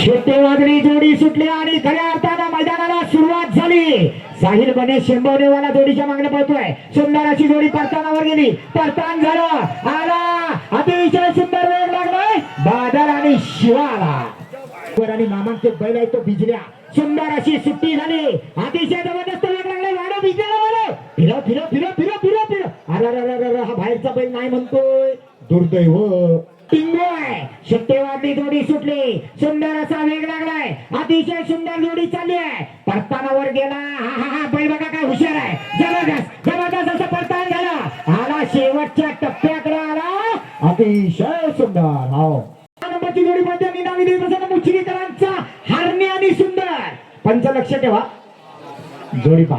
शेतेवादळी जोडी सुटली आणि खऱ्या अर्थानं मैदानाला सुरुवात झाली। साहिल गणेश शेंबवणेवाला जोडीच्या मागणे पळतोय। सुंदर अशी जोडी परतानावर गेली, परतान झालं, आला अतिशय सुंदर वेग लागलाय बादल आणि शिवाला आणि नामांकित बैल आहे तो बिजल्या। सुंदर अशी सुट्टी झाली, अतिशय जबरदस्त वेग लागलाय वाडो बिजल्याला फिरव फिरव फिरव फिरव फिरव फिरव अरे हा बाहेरचा बैल नाही म्हणतोय, दुर्दैव टिंगो आहे। शेट्टेवाडली जोडी सुटली, सुंदर असा वेग लागलाय, अतिशय सुंदर जोडी चालली आहे। परतानावर गेला, हा हा हा बैल बघा काय हुशार आहे, जबरदस्त जबरदस्त असं परतान झालं, आला शेवटच्या टप्प्याकडे आला, अतिशय सुंदर। हो नंबरची जोडी मध्ये निनावी देवप्रसन्न मुचरीकरांचा हरणे आणि सुंदर पंच लक्ष ठेवा जोडी पा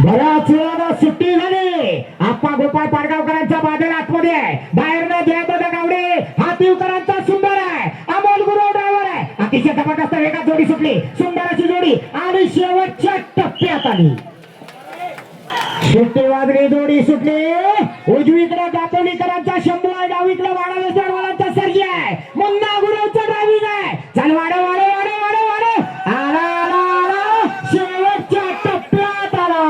बराच वेळाला सुट्टी झाली। आप्पा गोपाळ पाडगावकरांचा बादल आतमध्ये आहे, बाहेर न जयबदा गावडे हातीवकरांचा सुंदर आहे, अमोल गुरु ड्रायव्हर आहे, अतिशय जबरदस्त वेगात जोडी सुटली, सुंदर अशी जोडी आणि शेवटच्या टप्प्यात आली। शेट्टेवादळी जोडी सुटली, उजवीकडे दापोलीकरांचा शंभू आहे, डावीकडे वाडावेसरवालांचा सर्जी आहे, मुन्ना गुरुचा ड्रायव्हिंग आहे, चल वाडो वाडो वाडो वाडो वाडो आला आला आला शेवटच्या टप्प्यात आला।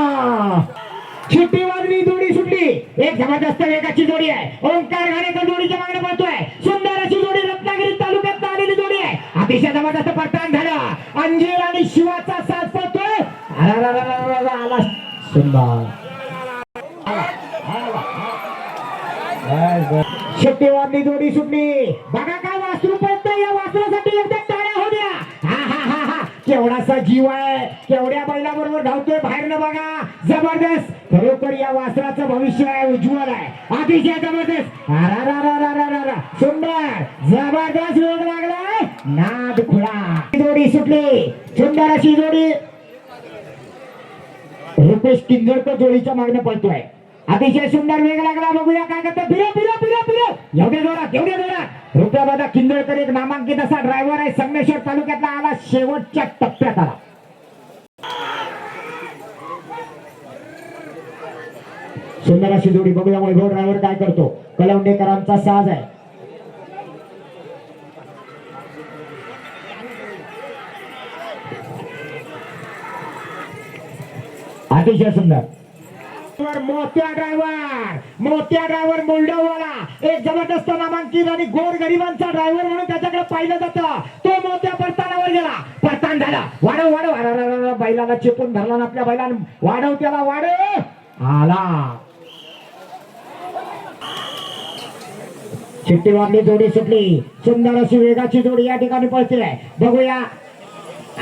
शेट्टेवादळी जोडी सुटली, एक जबरदस्त वेगाची जोडी आहे, ओंकार घाणेकर जोडीच्या मागणे पळतोय, सुंदर अशी जोडी रत्नागिरी तालुक्यात आलेली जोडी आहे, अतिशय जबरदस्त परतान झालं, अंजीर आणि शिवाचा साथ पळतोय, आला सुंदर। शेट्टेवादळी जोडी सुटली, बघा काय वासरू पळतंय, या वासरासाठी एकदा टाळ्या हो द्या। हा हा हा हा केवढासा जीव आहे, केवढ्या बैलाबरोबर धावतोय बाहेर न बघा, जबरदस्त खरोखर या वासराचं भविष्य आहे, उज्ज्वल आहे, अतिशय जबरदस्त सुंदर जबरदस्त वेग लागलाय, नाद खुळा जोडी सुटली, सुंदर अशी जोडी रुपेश किंजळकर जोडीच्या मागणे पळतोय, अतिशय सुंदर वेग लागला, बघूया काय करतो, फिरो फिरो फिरो फिरो एवढ्या जोरात रुपया दादा किंजळकर एक नामांकित असा ड्रायव्हर आहे, संगमेश्वर तालुक्यातला आला, शेवटच्या टप्प्यात आला। सुंदर अशी जोडी बघूया वैभव ड्रायव्हर काय करतो, कलवंडेकरांचा साज आहे, अतिशय सुंदर मोत्या ड्रायव्हर मोल्डोवाला एक जबरदस्त नामांकित आणि गोर गरिबांचा ड्रायव्हर म्हणून त्याच्याकडे पाहिलं जातं, तो मोत्या परतानावर गेला, परतान झाला, वाढव वाढव बैलाला चेपून धरला ना आपल्या बैलानं, वाढव त्याला वाढव आला। शेट्टेवादळी जोडी सुटली, सुंदर अशी वेगाची जोडी या ठिकाणी पळते, बघूया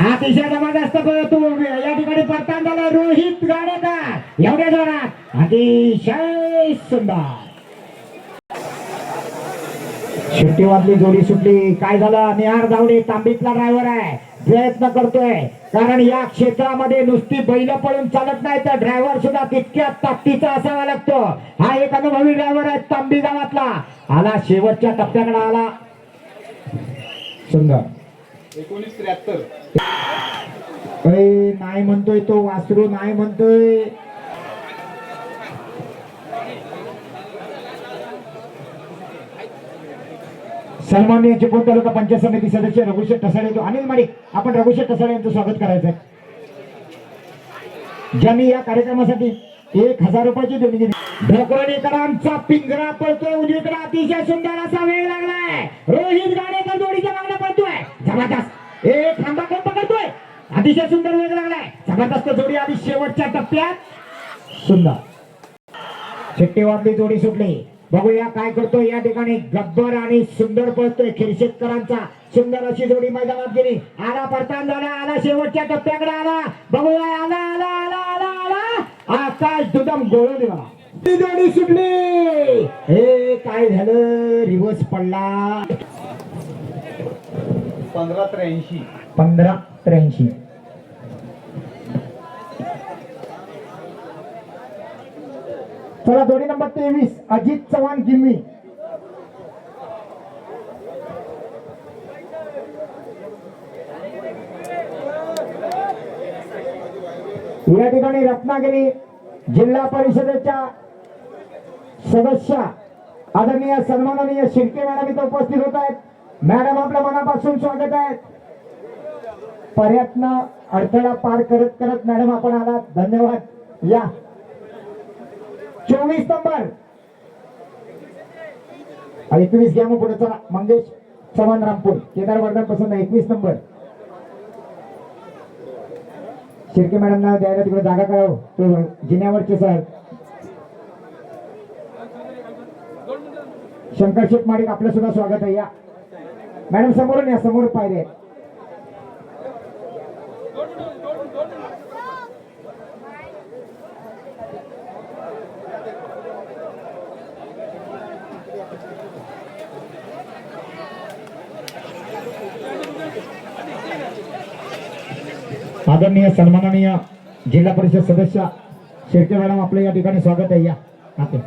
अतिशय जबरदस्त पळतो, या ठिकाणी परतान झाला, रोहित गाडेकर एवढ्या जोरात अतिशय सुंदर। शेट्टेवादळी जोडी सुटली, काय झालं, निहार धावडे तांबीतला ड्रायव्हर आहे, प्रयत्न करतोय, कारण या क्षेत्रामध्ये नुसती बैल पळून चालत नाही, तर ड्रायव्हर सुद्धा तितक्या ताकदीचा असावा लागतो। हा एक अनुभवी ड्रायव्हर आहे तांबी गावातला, आला शेवटच्या टप्प्याकडे आला, सुंदर 1973 नाही म्हणतोय तो वासरू, नाही म्हणतोय, सन्माननीय चिपळूण तालुका पंचायत समिती सदस्य रघुशेठ ठसाळे, अनिल माडिक, आपण रघुशेठ ठसाळे यांचं स्वागत करायचंय, ज्यांनी या कार्यक्रमासाठी 1000 रुपयाची देणगी दिली। ढोकरडेकरांचा पिंजरा पळतोय, उजवीकडे अतिशय सुंदर असा वेग लागलाय, रोहित गाडेकर जोडीच्या मागणे पळतोय, जबरदस्त एक थांबा कोण पकडतोय, अतिशय सुंदर वेग लागलाय, जबरदस्त जोडी आली शेवटच्या टप्प्यात, सुंदर। शेट्टेवादळी जोडी सुटली, बघूया काय करतो, या ठिकाणी गब्बर आणि सुंदर पळतोय, खिरशेतकरांचा सुंदर अशी जोडी मैदानात गेली, आला परतान झाला, आला शेवटच्या टप्प्याकडे आला, बघूया आला आला आला आला आला आकाश दुदम गोळवली बघा, ती जोडी सुटली, हे काय झालं, रिवर्स पडला, 1583 चला जोडी नंबर 23 अजित चव्हाण गिम्मी, या ठिकाणी रत्नागिरी जिल्हा परिषदेच्या सदस्य आदरणीय सन्माननीय शिर्के मॅडम इथे उपस्थित होत आहेत। मॅडम आपल्या मनापासून स्वागत आहे. प्रयत्न अडथळा पार करत करत मॅडम आपण आलात, धन्यवाद. या 24 नंबर 21 घ्या मग पुढे चला. मंगेश चव्हाण रामपूर केदार वर्धन पसंत 21 नंबर. शिर्के मॅडम ना द्यायला तिकडे जागा करावं. तो जिन्यावरचे सर शंकर शेठ माडिक आपलं सुद्धा स्वागत आहे. या मॅडम समोरून या, समोर पायरे. आदरणीय सन्माननीय जिल्हा परिषद सदस्य शेळके मॅडम आपलं या ठिकाणी स्वागत आहे. या आपले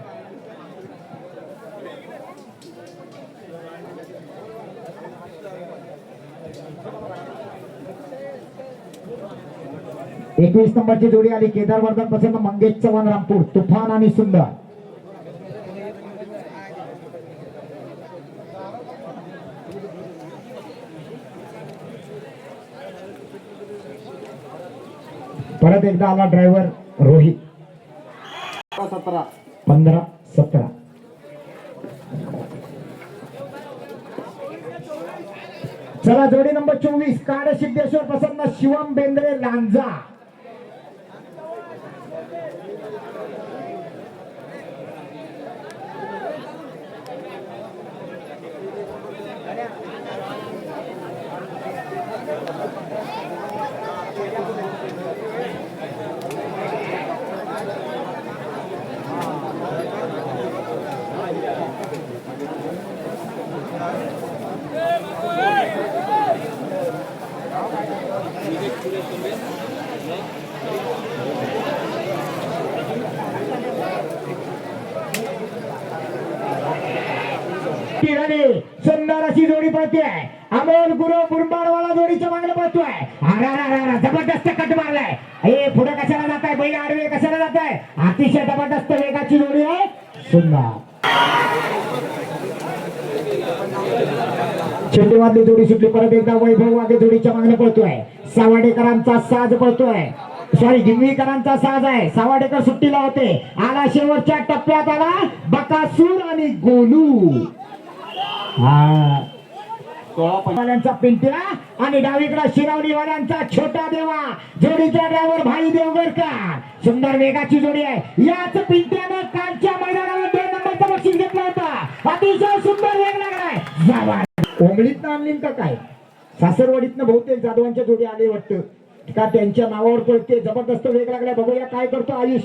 21 नंबरची जोडी आली. केदार वर्धन पसंत मंगेश चव्हाण रामपूर, तुफान आणि सुंदर. परत एकदा आला ड्रायव्हर रोहित. 17 15 17. चला जोडी नंबर 24 काड सिद्धेश्वर प्रसन्न शिवम बेंद्रे लांजा. सुंदर अशी जोडी पळते. अमोल गुरु बुरबाडवाला जोडीच्या मागणं पळतोय. जबरदस्त कट मारलाय. हे पुढे कशाला जात आहे, बैल आडवे कशाला जात आहे. अतिशय जबरदस्त वेगाची जोडी आहे. सुंदर शेट्टीवादली जोडी सुटली. परत एकदा वैभव वागे जोडीच्या मागणं पळतोय. सावडेकरांचा साज पळतोय. सॉरी गिंगवीकरांचा साज आहे. सावडेकर सुट्टीला होते. आला शेवटच्या टप्प्यात आला बकासूर आणि गोलू. हा 16 पिंट्या आणि डावीकडे शिरावलीवाल्यांचा छोटा देवा. जोडीचा ड्रायव्हर भाई देवगरकर. सुंदर वेगाची जोडी आहे. याच पिंट्यानं कालच्या मैदानावर 2 नंबरचा बक्षीस घेतला होता. अतिशय सुंदर वेग लागलाय. जावा कोंबडीतनं आणली का काय, सासरवाडीतनं बहुतेक जाधवांच्या जोडी आले वाटतं का, त्यांच्या नावावर पळते. जबरदस्त वेग लागलाय. बघूया काय करतो आयुष.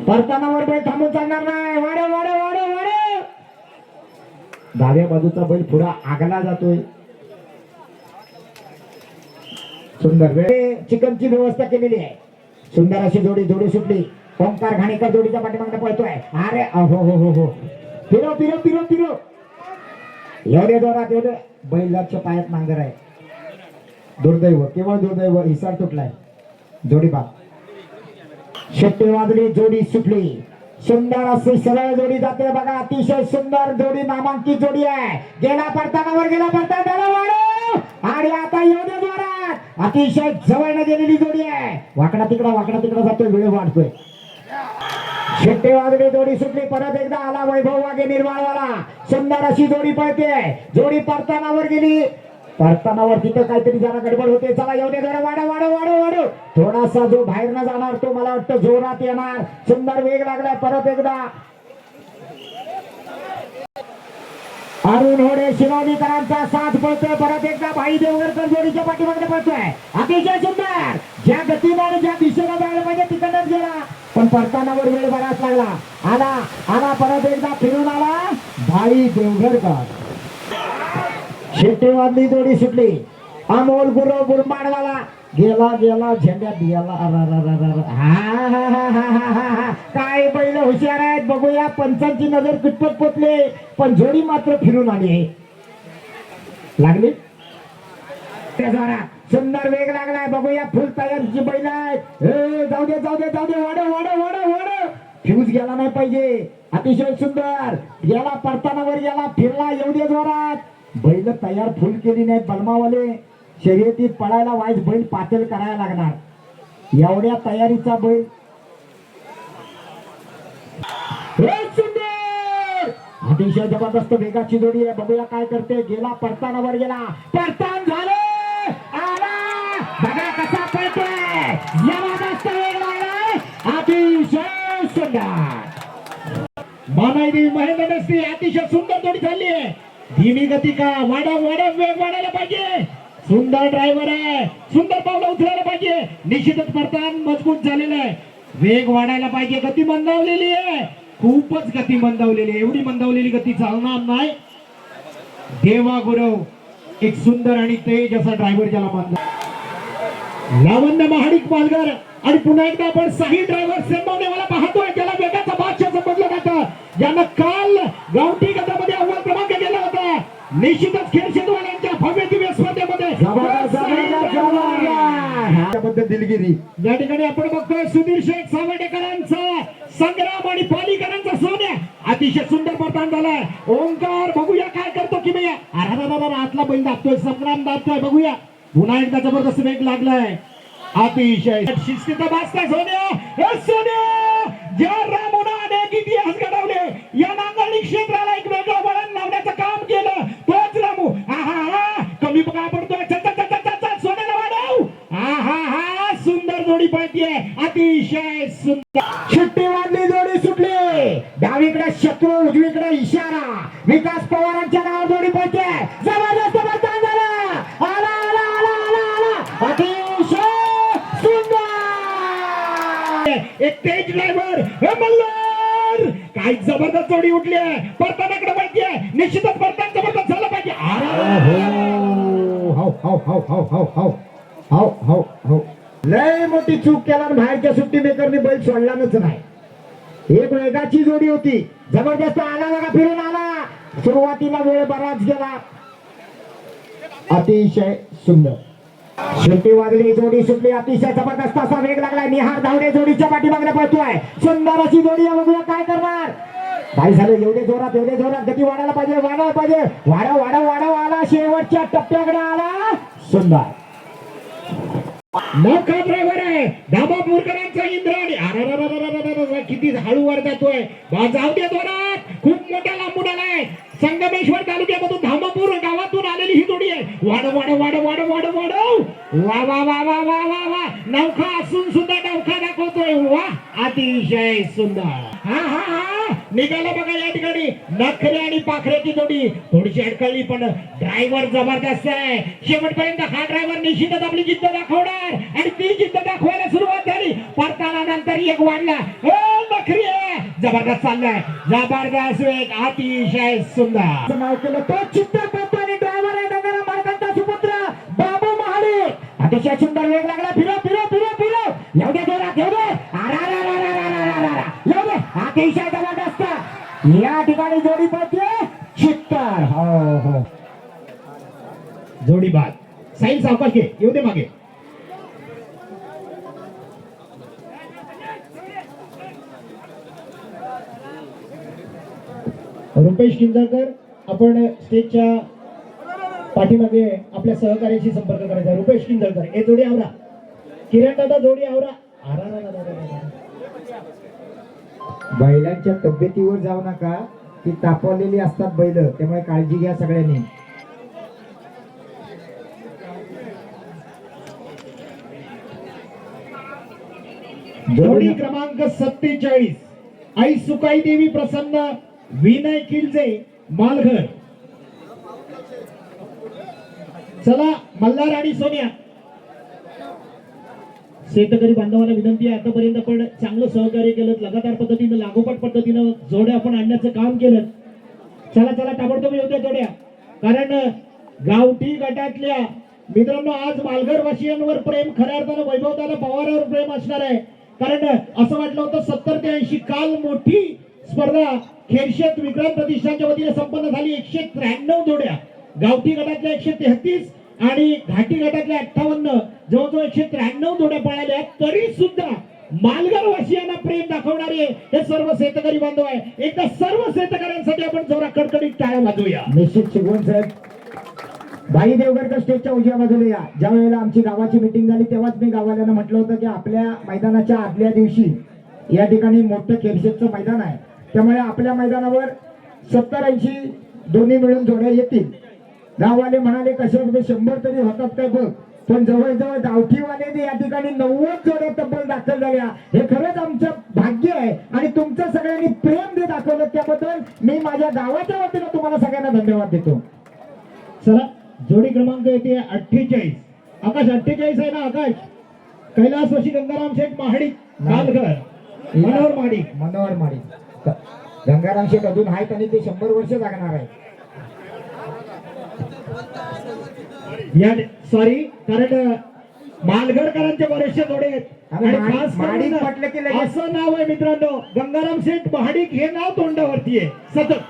परतानावर बैल थांबून चालणार नाही. वाढ वाढ वाढ वाढ. डाव्या बाजूचा बैल पुढा आगला जातोय. सुंदर वेळ चिकनची व्यवस्था केलेली आहे. सुंदर अशी जोडी सुटली. ओंकार घाणेकर जोडीच्या पाठीमागनं पळतोय. अरे हो हो हो हो फिरो फिरो फिरो फिरो. एवढे जोरात एवढे. बैलाच्या पायात नांगर आहे. दुर्दैव, केवळ दुर्दैव. हिसार तुटलाय. जोडी पा शेट्टी वाजली. जोडी सुटली. सुंदर अशी सरळ जोडी जाते बघा. अतिशय सुंदर जोडी, नामांकित जोडी आहे. गेला परतानावर गेला परताना वाढो आणि आता एवढ्या जोरात अतिशय जवळनं गेलेली जोडी आहे. वाकडा तिकडा जातोय. वेळ वाढतोय. शेट्टी वाजली. जोडी सुटली. परत एकदा आला वैभव वागे निर्माळवाला. सुंदर अशी जोडी पळते. जोडी परतानावर गेली. परतानावर तिथं काहीतरी जरा गडबड होते. चला एवढे जरा वाढ वाढ वाढ वाढ. थोडासा जो बाहेर न जाणार तो मला वाटतं जोरात येणार. सुंदर वेग लागलाय. परत एकदा अरुण होडे शिरोलीकरांचा साथ पळतोय. परत एकदा भाई देवगरकर जोडीच्या पाठीमागे पळतोय. अतिशय सुंदर. ज्या गतीने आणि ज्या दिशेने जायला पाहिजे तिकडच गेला, पण परतानावर वेळ बराच लागला. आला परत एकदा फिरून आला भाई देवगरकर. शेट्टी वाजली. जोडी सुटली. अमोल गुरु बुरमाडवाला गेला झेंड्यात गेला. काय बैल हुशार आहेत. बघूया पंचांची नजर कितपत पोचले, पण जोडी मात्र फिरून आली आहे. लागली सुंदर वेग लागलाय. बघूया फुल तयारची बैल आहेत. जाऊ दे वाढ फ्यूज गेला नाही पाहिजे. अतिशय सुंदर याला परताना वर याला फिरला एवढ्या जोरात बैल तयार फुल केली नाहीत बलमावाले शर्यतीत पळायला वाईज बैल पातळ करायला लागणार एवढ्या तयारीचा बैल सुंदर अतिशय जबरदस्त वेगाची जोडी आहे बघूया काय करते गेला परताना वर गेला परतान झाले आला बघा कसा पळतोय जबरदस्त वेग लागलाय अतिशय सुंदर मानाई देवी महेंद्र नसती अतिशय सुंदर जोडी झाली आहे धीमी गती का वाढव वेग वाढायला पाहिजे सुंदर ड्रायव्हर आहे सुंदर पावलं उचलायला पाहिजे निश्चितच परतान मजबूत झालेला आहे वेग वाढायला पाहिजे गती मंदावलेली आहे खूपच गती मंदावलेली आहे एवढी मंदावलेली गती चालणार नाही देवा गुरव एक सुंदर आणि तेज असा ड्रायव्हर ज्याला मानला लावण्य महाडिक मालगार आणि पुन्हा एकदा आपण साही ड्रायव्हर सेंबवणेवाला पाहतोय ज्याला वेगाचा बादशाह समजलं जातं ज्यानं काल गावठी गटामध्ये अव्वल क्रमांक गेला होता निश्चितच खेळशेतवाल्यांच्या भव्य दिव्य स्पर्धेमध्ये दिलगिरी या ठिकाणी आपण बघतोय सुधीर शेख सावर्डेकरांचा संग्राम आणि पालीकरांचा सोन्या अतिशय सुंदर परतान झालाय ओंकार बघूया काय करतो की भैया आतला बैल दाबतोय संग्राम दाबतोय बघूया पुन्हा एकदा जबरदस्त वेग लागलाय अतिशय शिस्तीचा बास्ता सोन्या ज्या रामोनाने इतिहास घडवले या नांगरणी क्षेत्राला एक वेगळं वळण लावण्याचं काम केलं तोच रामू कमी पगा पडतोय सोन्याला वाढव सुंदर जोडी पळतीये अतिशय सुंदर शिट्टी वाजली जोडी सुटली डावीकडे शत्रू उजवीकडे इशारा विकास पवारांच्या नावावर जोडी पळते जबरदस्त मतदान झालं आला अतिशय एक तेज ड्रायव्हर मल्हार काय जबरदस्त जोडी उठली आहे परतानाकडे माहिती आहे निश्चितच परतान जबरदस्त झालं पाहिजे लय मोठी चूक केला बाहेरच्या सुट्टी मेकरने बैल सोडलाच नाही एक वेगाची जोडी होती जबरदस्त आला बघा फिरून आला सुरुवातीला वेळ बराच गेला अतिशय सुंदर शिट्टी वाजली जोडी सुटली अतिशय जबरदस्त असा वेग लागलाय निहार धावडे जोडीच्या पाठीमागणे पळतोय सुंदर अशी जोडी आहे बघूया काय करणार काय झालं एवढे जोरात गती वाढायला पाहिजे वाढव आला शेवटच्या टप्प्याकडे आला सुंदर मोठा ड्रायव्हर आहे धामापूरकरांचा इंद्राणी किती हळू वर जातोय जाऊ दे जोरात खूप मोठा लांबून आलाय संगमेश्वर तालुक्यामधून धामापूर गावातून आलेली ही जोडी आहे वाढव वा नौका असून सुद्धा नौका दाखवतोय वा अतिशय सुंदर हा निघाला बघा या ठिकाणी नखरे आणि पाखरेची जोडी थोडीशी अडकळली पण ड्रायव्हर जबरदस्त आहे शेवटपर्यंत हा ड्रायव्हर निश्चितच आपली जिद्द दाखवणार आणि ती जिद्द दाखवायला सुरुवात झाली परताना नंतर एक वाढला नखरी आहे जबरदस्त चाललाय जबरदस्त वेग अतिशय सुंदर नाव केलं तो चित्तर करतो आणि ड्रायव्हर आहे नगर मार्गांचा सुपुत्र बाबू महाडे अतिशय सुंदर वेग लागला फिरो एवढ्या जोरात एवढे अतिशय जबरदस्त या ठिकाणी जोडी पळते चित्तर हो जोडी बाद साईल सावकाश घे येऊ दे मागे रुपेश किंजळकर आपण स्टेजच्या पाठीमागे आपल्या सहकार्याशी संपर्क करायचा रुपेश किंजळकर हे जोडी आवरा किरण दादा जोडी आवरा बैलांच्या तब्येतीवर जाऊ नका ती तापवलेली असतात बैल त्यामुळे काळजी घ्या सगळ्यांनी जोडी क्रमांक 47 आई सुकाई देवी प्रसन्न विनय किल्जे मालघर चला मल्हार आणि सोन्या शेतकरी बांधवांना विनंती आहे आतापर्यंत आपण चांगलं सहकार्य केलं लगातार पद्धतीनं लागोपाठ पद्धतीनं जोड्या आपण आणण्याचं काम केलं चला ताबडतोब येऊ द्या जोड्या कारण गावठी गटातल्या मित्रांनो आज मालघर वासियांवर प्रेम खऱ्या अर्थानं वैभवताला पवारावर प्रेम असणार आहे कारण असं वाटलं होतं 70 ते 80 काल मोठी स्पर्धा खेळशेत विक्रांत प्रतिष्ठानच्या वतीने संपन्न झाली 193 जोड्या गावठी गटातल्या 133 आणि घाटी गटातल्या 58 जवळजवळ 193 जोड्या पळाल्या तरी सुद्धा मालगाव वासियांना प्रेम दाखवणारे हे सर्व शेतकरी बांधव आहे. एकदा सर्व शेतकऱ्यांसाठी आपण जोरा कडकडीत टाळ्या वाजवूया. निश्चित शिकवण साहेब. भाई देवगडकर स्टेजच्या उजव्या बाजूला या. ज्या वेळेला आमची गावाची मिटिंग झाली तेव्हाच मी गावाल्यांना म्हटलं होतं की आपल्या मैदानाच्या आदल्या दिवशी या ठिकाणी मोठं खेळशेचं मैदान आहे, त्यामुळे आपल्या मैदानावर 70-80 दोन्ही मिळून जोड्या येतील. गाववाले म्हणाले कसे 100 तरी होतात काय बघ, पण जवळजवळ गावठीवाले या ठिकाणी 90 जोड्या तब्बल दाखल झाल्या. हे खरंच आमचं भाग्य आहे आणि तुमचं सगळ्यांनी प्रेम जे दाखवलं त्याबद्दल मी माझ्या गावाच्या वतीनं तुम्हाला सगळ्यांना धन्यवाद देतो. चला जोडी क्रमांक येते 48. आकाश 48 आहे ना आकाश? कैलासवासी गंगाराम शेठ महाडी मालघर मनोहर महाडी. मनोहर माडी गंगाराम शेठ अजून आहेत आणि ते 100 वर्ष जगणार आहे. या सॉरी कारण मालघरकरांचे बरेचसे जोडे आहेत आणि आणि महाडिक- खास करून महाडिक म्हटलं की लगेच- असं नाव आहे मित्रांनो, गंगाराम शेठ महाडिक हे नाव तोंडावरती आहे सतत.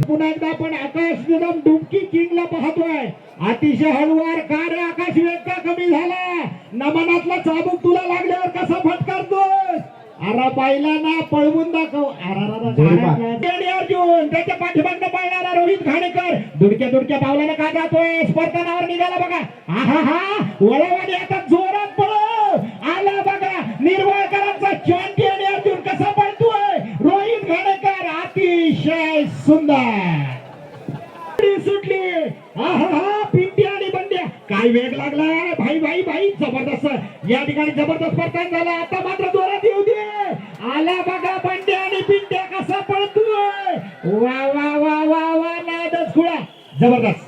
पुन्हा एकदा आपण आकाश निगम डुबकी किंगला पाहतोय. अतिशय हळूवार कार्य आकाश, वेग का कमी झाला? नमनातला चाबूक तुला लागल्यावर कसा फटकारतोस? अरे पाहिला ना, पळवून दाखव. अर्जुन त्याच्या पाठीमागनं पळणारा रोहित घाणेकर दुडक्या पावलाने काय जातोय? स्पर्धनावर निघाला बघा. हा वळवाडी आता जोरात पळो आला बघा. निर्वळकरांचा चॅम्पियन अर्जुन कसा पळतोय? रोहित घाणेकर अतिशय सुंदर सुटली. पिंटी आणि बंड्या काय वेग लागलाय भाई जबरदस्त. या ठिकाणी जबरदस्त प्रकार झाला. आता मात्र जोरात येऊ दे. आला बघा बंड्या आणि पिंट्या कसा पळतोय. वा वा वा वा वा नादच खुळा जबरदस्त.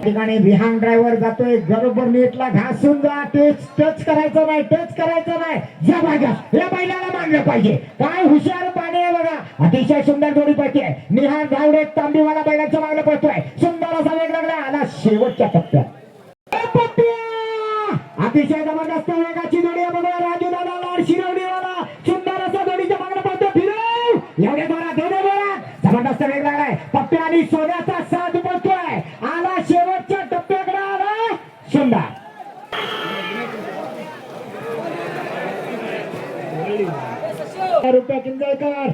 ठिकाणी विहान ड्रायव्हर जातोय बरोबर नेटला घासून जा. टच करायचं नाही, टच करायचं नाही. जबरदस्त. या बैलाला मानलं पाहिजे. काय हुशार पाणी आहे बघा. अतिशय सुंदर जोडी पळते. निहार धावडे तांबीवाला बैलाच्या मागणं पळतोय. सुंदर असा वेग लागला. आला शेवटच्या टप्प्यात. अतिशय जबरदस्त वेगाची जोडी आहे बघा. राजू दादा लाड शिरवणीवाला सुंदर असा जोडीच्या मागणं पळतो. फिरव एवढे जोरात जबरदस्त वेग लागलाय. पप्प्या आणि सोन्याचा साथ पळतोय. आला शेवटच्या टप्प्याकडे आला. सुंदर रुपया किंजळकर.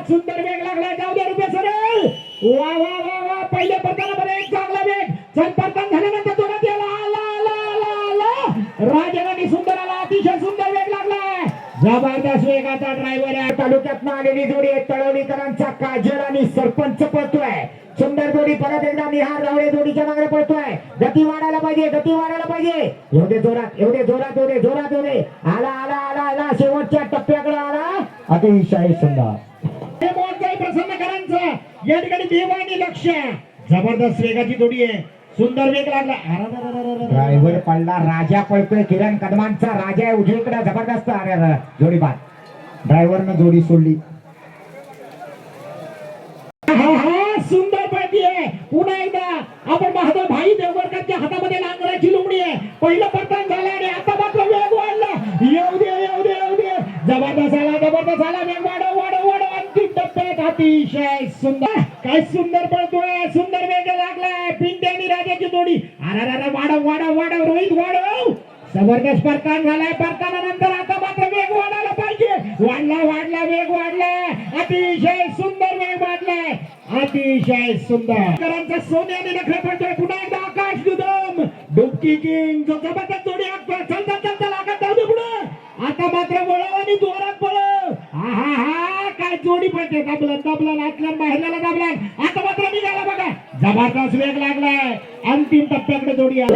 सुंदर वेग लागलाय. जाऊ दे रुपया सरळ. वा वा वा वा पहिल्या पडताना एक चांगला वेग. चल पडताना झाल्यानंतर जोरात याला आला राजाराणी सुंदर आला. अतिशय सुंदर वेग लागलाय. जबरदस्त वेगाचा ड्रायव्हर आहे. तालुक्यातनं आलेली जोडी आहे. तळवलीकरांचा काजल आणि सरपंच पळतोय. सुंदर जोडी परत एकदा निहार रावळे जोडीच्या मागे पळतोय. गती वाढायला पाहिजे. एवढे जोरात आला शेवटच्या टप्प्याकडे आला. अतिशय सुंदर. हे मोठं प्रसन्नकरांचं या ठिकाणी देव आणि लक्ष. जबरदस्त वेगाची जोडी आहे. सुंदर वेग लागला. ड्रायव्हर पडला. राजा पळतोय. किरण कदमांचा राजा आहे उजवीकडे. जबरदस्त जोडी बाद. ड्रायव्हरनं जोडी सोडली. सुंदर पाहिजे. पुन्हा एकदा आपण पाहतो भाई देवगडकरच्या हातामध्ये नांगराची लुमडी आहे. पहिलं पतन झालं आणि आता मात्र वेग वाढला. येऊ दे. जबरदस्त आला. वेग वाढव. अंतिम टप्प्यात अतिशय सुंदर. काय सुंदर पळतोय. सुंदर वेग लागलाय. पिंट्या आणि राजाची जोडी. वाढव रोहित वाढव. जबरदस्त परतान झालाय. परतानानंतर आता मात्र वेग वाढायला पाहिजे. वाढला वेग वाढला. अतिशय सुंदर वेग वाढलाय. अतिशय सुंदर करांचा सोन्याने नखरे पडतोय. पुन्हा एकदा आकाश दुदम डुबकी किंग जो जबरदस्त जोडी आखतोय. चल आकाश जाऊ दे पुढे. आता मात्र वळव आणि जोरात पळव. काय जोडी पडते. दाबला आतल्या बाहेरला दाबला. आता मात्र निघाला बघा. जबरदस्त वेग लागलाय. अंतिम टप्प्याकडे जोडी आहे.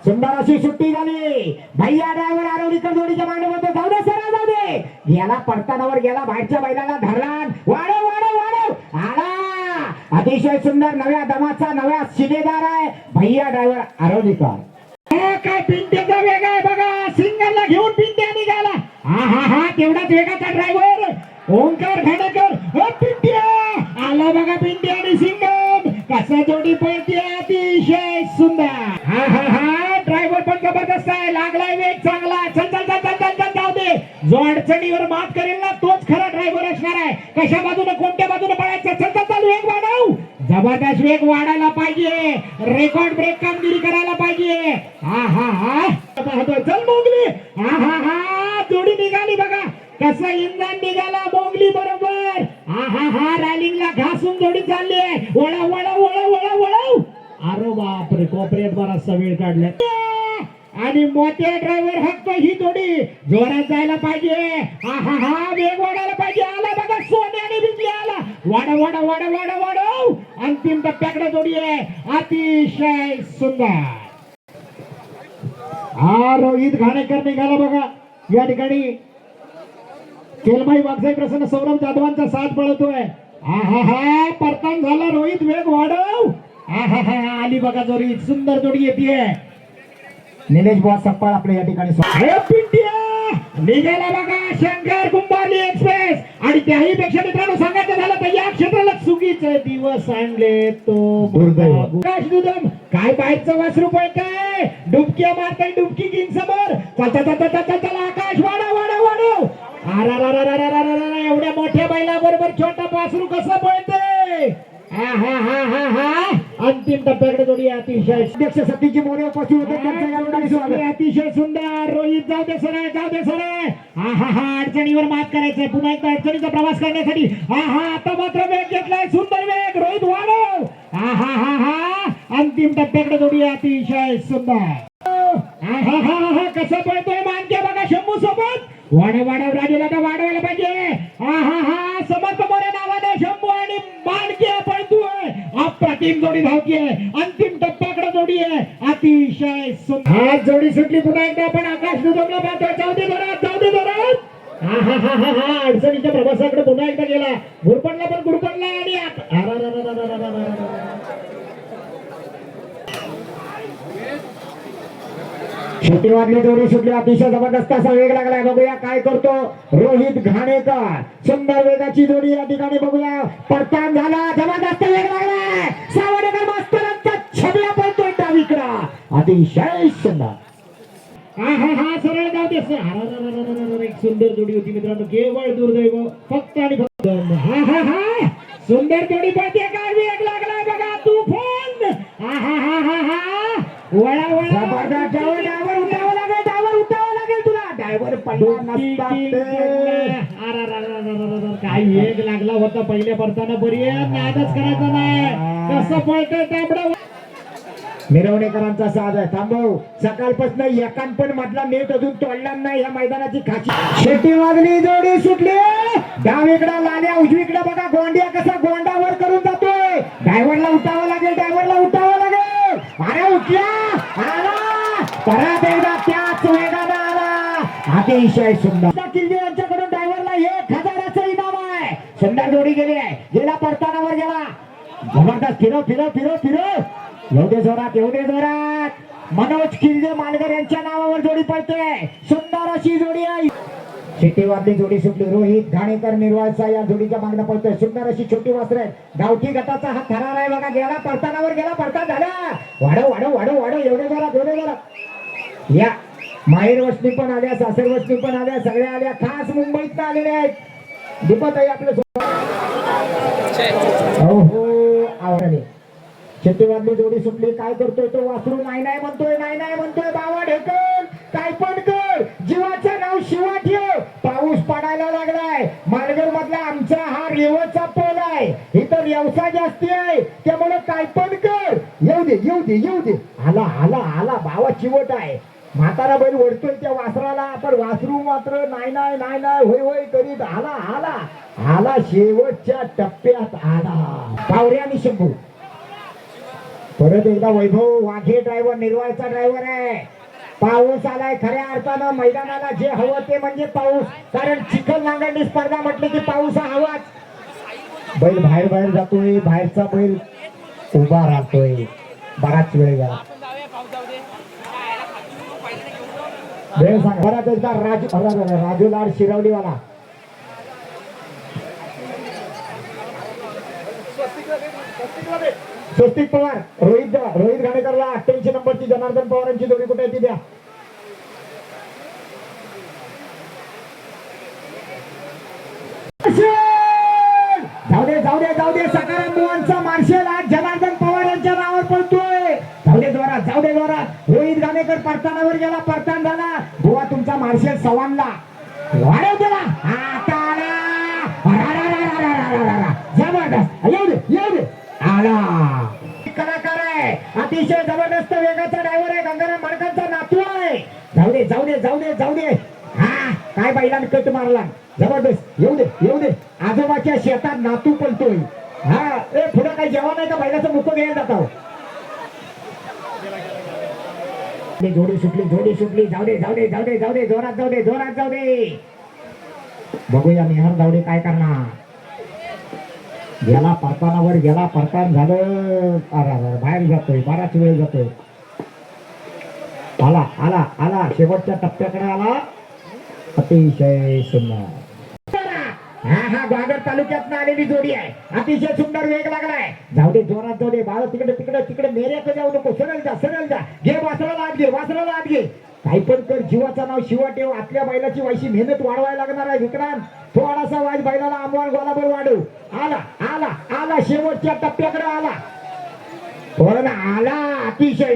सुंदर अशी सुट्टी झाली. भैया ड्रायव्हर आरोलीकर जोडीच्या मागणं म्हणतो जाऊ दे. गेला पडतानावर गेला. बाहेरच्या बैलाला धरला. वाढव. आला. अतिशय सुंदर नव्या दमाचा नव्या शिलेदार आहे भैया ड्रायव्हर आरोलीकर. काय पिंट्याचा वेग आहे बघा. सिंगलला घेऊन पिंट्या निघाला. तेवढाच वेगाचा ड्रायव्हर ओंकार घाणेकर. पिंट्या आला बघा. पिंट्या आणि सिंगम कसा जोडी पळते. अतिशय सुंदर. ड्रायव्हर पण जबरदस्त आहे. लागलाय वेग चांगला. चल जाऊ दे. जो अडचणीवर मात करेल ना तोच खरा ड्रायव्हर असणार आहे. कशा बाजूने कोणत्या बाजूने पळायचं. चल वेग वाढव. जबरदस्त आकाश वेग वाढायला पाहिजे, रेकॉर्ड ब्रेक कामगिरी करायला पाहिजे. हा हा हा चल मोगली. हा हा हा जोडी निघाली बघा, कसं इंधन निघाला मोगली बरोबर. हा हा हा रॅलिंगला घासून जोडी चालली आहे. वळा वळा वळा वळा वळा. अरे बापरे, कॉपरेट बराचसा वेळ काढलाय आणि मोठे ड्रायव्हर हक्क ही जोडी जोरात जायला पाहिजे. हा हा हा वेग वाढायला पाहिजे. आला बघा सोन्याने बिजली आला. वाढा वाढा वाढा वाढा वाढव. अंतिम टप्प्याकडे जोडी आहे, अतिशय सुंदर. हा रोहित घाणेकर निघाला बघा या ठिकाणी. केलमाई वागसाई प्रसन्न सौरभ जाधवांचा साथ पळतोय. हा हा हा परतान झाला रोहित, वेग वाढव. हा हा हा आली बघा जोडी, सुंदर जोडी येते. निलेश बुवा सप्पाळ आपल्या या ठिकाणी निघाला बघा शंकर कुंभारली एक्सप्रेस. आणि त्याही पेक्षा मित्रांनो सांगायचं झालं तर या क्षेत्राला चुकीचे दिवस आणले तो दुर्दैव. आकाश दुदम. काय बाहेरचं वासरू पळतंय, डुबक्या मारताय, डुबकी किंग समोर. चला आकाश वाढव वाढव वाढव. एवढ्या मोठ्या बैलाबरोबर छोटा वासरू कसं पळतंय. हा हा हा हा हा अंतिम टप्प्याकडे जोडी अतिशय अध्यक्ष सतीची मोरे उपस्थित होते, त्यांचं या ठिकाणी स्वागत. अतिशय सुंदर. रोहित जाऊ दे सर, जाऊ दे सर. हा हा हा अडचणीवर मात करायचंय, पुन्हा एकदा अडचणीचा प्रवास करण्यासाठी. हा हा आता मात्र वेग घेतलाय, सुंदर वेग. रोहित वाढव. हा हा हा हा अंतिम टप्प्याकडे जोडी अतिशय सुंदर. हा हा हा हा कसं पळतोय मानक्या बघा शंभू सोबत. वाढव वाढव राजू दादा वाढवायला पाहिजे. हा हा हा समर्थ मोरे नावाने शंभू आणि मानक्या पळतोय. अप्रतिम जोडी धावतीये, अंतिम टप्प्याकडे जोडी आहे, अतिशय सुंदर. हा जोडी सुटली पुन्हा एकदा. आपण आकाश दुदमला पाहतोय. जाऊ दे जोरात, जाऊ दे जोरात. हा हा हा हा हा अडचणीच्या प्रवासाकडे पुन्हा एकदा गेला. गुरपणला पण गुरपणला आणि छोटी वाजली, जोडी सुटली, अतिशय जबरदस्त असा वेग लागलाय. बघूया काय करतो रोहित घाणेकर. सुंदर वेगाची जोडी या ठिकाणी बघूया. परतान झाला, जबरदस्त वेग लागलाय. सावडेकर मास्तरांचा छबला पळतोय डावीकडा, अतिशय सुंदर. हा हा हा सरळ जाऊ दे. एक सुंदर जोडी होती मित्रांनो, केवळ दुर्दैव फक्त आणि फक्त. हा हा हा सुंदर जोडी पळते. काय वेग लागलाय बघा तुफान. हा हा हा हा हा वळा वळा. जबरदस्त. ड्रायव्हर उठावं लागेल, ड्रायव्हर उठावं लागेल तुला. ड्रायव्हर पडला नसतात ते. काय वेग लागला होता पहिल्या परताना. पर्यंत नादच करायचा नाही. कसं पळतोय तांबडा. मिरवणेकरांचा साज आहे. थांबव, सकाळपासून एकान पण मधला नेट अजून तोडला नाही या मैदानाची खाची. शेती वाजली, जोडी सुटली. डावीकडे लाल्या, उजवीकडे बघा गोंड्या कसा गोंडावर करून जातोय. ड्रायव्हरला उठावं लागेल, ड्रायव्हरला उठावं लागेल. अरे उठला, आला परत एकदा त्याच वेगानं आला. अतिशय सुंदर. किल्ले यांच्याकडून ड्रायव्हरला 1000चं इनाम आहे. सुंदर जोडी गेली आहे, गेला परतानावर गेला. जबरदस्त. फिरव फिरव फिरव फिरव. एवढे जोरात, एवढे जोरात. मनोज किल्ले मालगर यांच्या नावावर जोडी पळतोय. सुंदर अशी जोडी आहे. शिट्टी वाजली, जोडी सुटली. रोहित घाणेकर निर्वाळचा या जोडीच्या मागणं पळतोय. सुंदर अशी छोटी वासर आहे. गावठी गटाचा हा थरार आहे बघा. गेला परतानावर गेला, परतान झाला. वाढव वाढव वाढव वाढव. एवढे जोरात, एवढे जोरात. या माहेर वस्ती पण आल्या, सासर वस्ती पण आल्या, सगळ्या आल्या. खास मुंबईत आलेल्या आहेत. दीपत आहे आपलं. हो आवडले. शेती वाजली, जोडी सुटली. काय करतोय तो वासरू. नाही नाही म्हणतोय, नाही नाही म्हणतोय. बावा ढेकल, काय पण कर, जीवाचं नाव शिवा ठेव. पाऊस पडायला लागलाय. मालगड मधला आमचा हा रेवचा पोल आहे. इथं व्यवसाय जास्ती आहे, त्यामुळे काय पण कर. येऊ दे येऊ दे येऊ दे. आला आला आला. बावा चिवट आहे. म्हातारा बैल ओढतोय त्या वासराला, पण वासरू मात्र नाही नाही नाही नाही होय होय करीत आला आला आला. शेवटच्या टप्प्यात आला. पावरे आणि शंभू. परत एकदा वैभव वाघे ड्रायव्हर, निर्वाळचा ड्रायव्हर आहे. पाऊस आलाय. खऱ्या अर्थानं मैदानाला जे हवं ते म्हणजे पाऊस. कारण चिखल नांगरणी स्पर्धा म्हटली की पाऊस हा हवाच. बैल बाहेर बाहेर जातोय, बाहेरचा बैल उभा राहतोय. बराच वेळ गेला. वेळ सांग. परत एकदा राजू लाड शिरवलीवाला. स्वस्तिक पवार, रोहित घाणेकरला 88 नंबरची जनार्दन पवारांची जोडी कुठे आहे ती द्या. जाऊ दे जाऊ दे जाऊ दे. सकाराम बुवांचा मार्शल आज जनार्दन परतानावर गेला, परतान झाला गोवा तुमचा मार्शल सवानला वाढव त्याला आता आला. जबरदस्त येऊ दे आला. कलाकार आहे, अतिशय जबरदस्त वेगाचा ड्रायव्हर आहे, गंगाराम माडकांचा नातू आहे. जाऊ दे हा काय बैलाने कट मारला, जबरदस्त. येऊ दे आजोबाच्या शेतात नातू पलतोय. हा ए पुढे काही जेवण नाही का बैलाचं मुख घ्यायला जातो. जोडी सुटली जाऊ दे जोरात जाऊ दे. बघूया निहार जावडे काय करणार. गेला परतान झालं. बाहेर जातोय, बराच वेळ जातोय. आला शेवटच्या टप्प्याकडे आला. अतिशय सुंदर. हा ग्वागर तालुक्यात आलेली जोडी आहे, अतिशय सुंदर वेग लागलाय. जाऊ दे जोरात जाऊ दे बाळ. तिकडे मेऱ्याकडे जाऊ नको. सरळ जा घे वासराला आत घे. काही पण कर, जीवाचं नाव शिवा ठेव. आपल्या बैलाची वायशी मेहनत वाढवायला लागणार आहे विक्रांत. थोडासा वाज बैलाला आमवान गोलाभर वाढव. आला शेवटच्या टप्प्याकडे आला. अतिशय